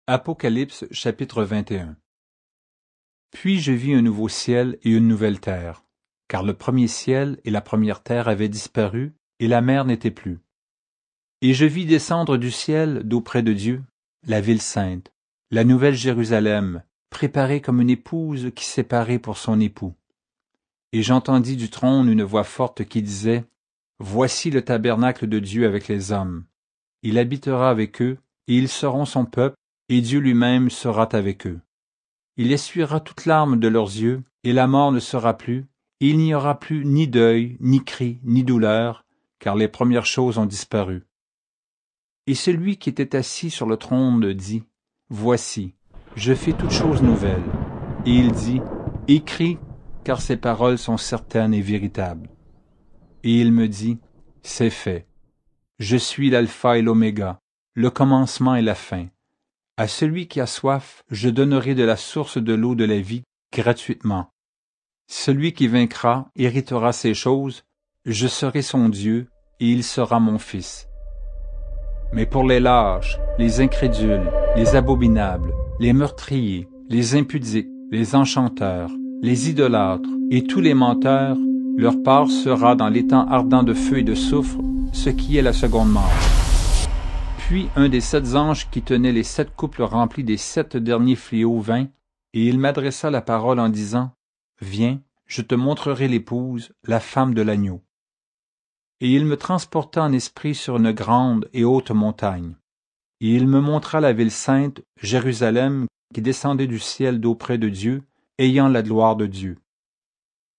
Apocalypse chapitre 21. Puis je vis un nouveau ciel et une nouvelle terre, car le premier ciel et la première terre avaient disparu, et la mer n'était plus. Et je vis descendre du ciel, d'auprès de Dieu, la ville sainte, la nouvelle Jérusalem, préparée comme une épouse qui s'est parée pour son époux. Et j'entendis du trône une voix forte qui disait, « Voici le tabernacle de Dieu avec les hommes. Il habitera avec eux, et ils seront son peuple, et Dieu lui-même sera avec eux. Il essuiera toute larme de leurs yeux, et la mort ne sera plus, et il n'y aura plus ni deuil, ni cri, ni douleur, car les premières choses ont disparu. Et celui qui était assis sur le trône dit, « Voici, je fais toutes choses nouvelles. » Et il dit, « Écris, car ces paroles sont certaines et véritables. » Et il me dit, « C'est fait. Je suis l'alpha et l'oméga, le commencement et la fin. À celui qui a soif, je donnerai de la source de l'eau de la vie gratuitement. Celui qui vaincra héritera ces choses, je serai son Dieu, et il sera mon fils. Mais pour les lâches, les incrédules, les abominables, les meurtriers, les impudiques, les enchanteurs, les idolâtres et tous les menteurs, leur part sera dans l'étang ardent de feu et de soufre, ce qui est la seconde mort. Puis un des 7 anges qui tenait les 7 coupes remplies des 7 derniers fléaux vint, et il m'adressa la parole en disant, « Viens, je te montrerai l'épouse, la femme de l'agneau. » Et il me transporta en esprit sur une grande et haute montagne. Et il me montra la ville sainte, Jérusalem, qui descendait du ciel d'auprès de Dieu, ayant la gloire de Dieu.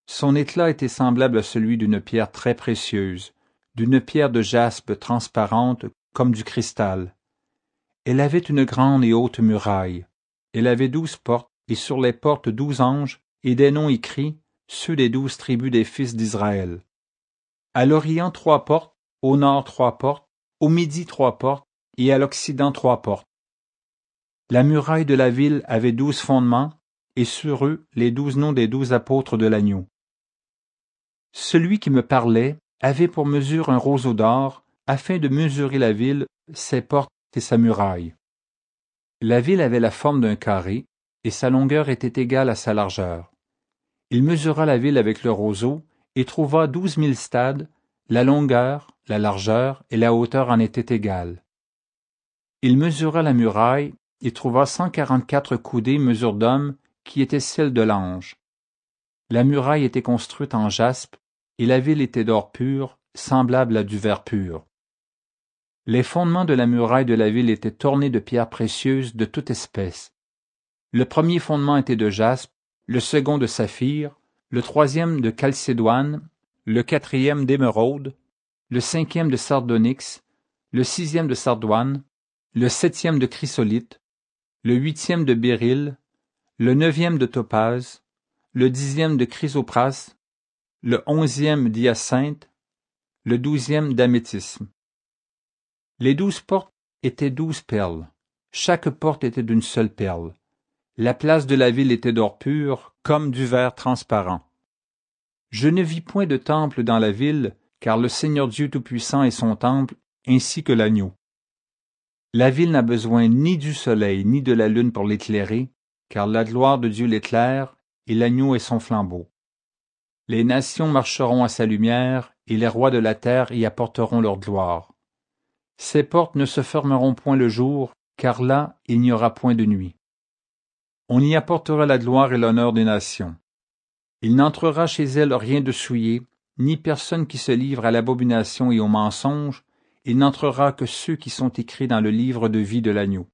Son éclat était semblable à celui d'une pierre très précieuse, d'une pierre de jaspe transparente comme du cristal. Elle avait une grande et haute muraille. Elle avait 12 portes, et sur les portes 12 anges, et des noms écrits, ceux des 12 tribus des fils d'Israël. À l'Orient 3 portes, au nord 3 portes, au midi 3 portes, et à l'Occident 3 portes. La muraille de la ville avait 12 fondements, et sur eux les 12 noms des 12 apôtres de l'agneau. Celui qui me parlait avait pour mesure un roseau d'or, afin de mesurer la ville, ses portes et sa muraille. La ville avait la forme d'un carré, et sa longueur était égale à sa largeur. Il mesura la ville avec le roseau, et trouva 12 000 stades, la longueur, la largeur et la hauteur en étaient égales. Il mesura la muraille, et trouva 144 coudées mesure d'homme, qui étaient celles de l'ange. La muraille était construite en jaspe, et la ville était d'or pur, semblable à du verre pur. Les fondements de la muraille de la ville étaient ornés de pierres précieuses de toute espèce. Le premier fondement était de jaspe, le second de saphir, le troisième de chalcédoine, le quatrième d'émeraude, le cinquième de sardonyx, le sixième de sardoine, le septième de chrysolite, le huitième de béryl, le neuvième de topaze, le 10e de chrysopras, le 11e d'hyacinthe, le 12e d'améthyste. Les 12 portes étaient 12 perles. Chaque porte était d'une seule perle. La place de la ville était d'or pur, comme du verre transparent. Je ne vis point de temple dans la ville, car le Seigneur Dieu Tout-Puissant est son temple, ainsi que l'agneau. La ville n'a besoin ni du soleil ni de la lune pour l'éclairer, car la gloire de Dieu l'éclaire, et l'agneau est son flambeau. Les nations marcheront à sa lumière, et les rois de la terre y apporteront leur gloire. Ces portes ne se fermeront point le jour, car là il n'y aura point de nuit. On y apportera la gloire et l'honneur des nations. Il n'entrera chez elles rien de souillé, ni personne qui se livre à l'abomination et au mensonge, il n'entrera que ceux qui sont écrits dans le livre de vie de l'agneau.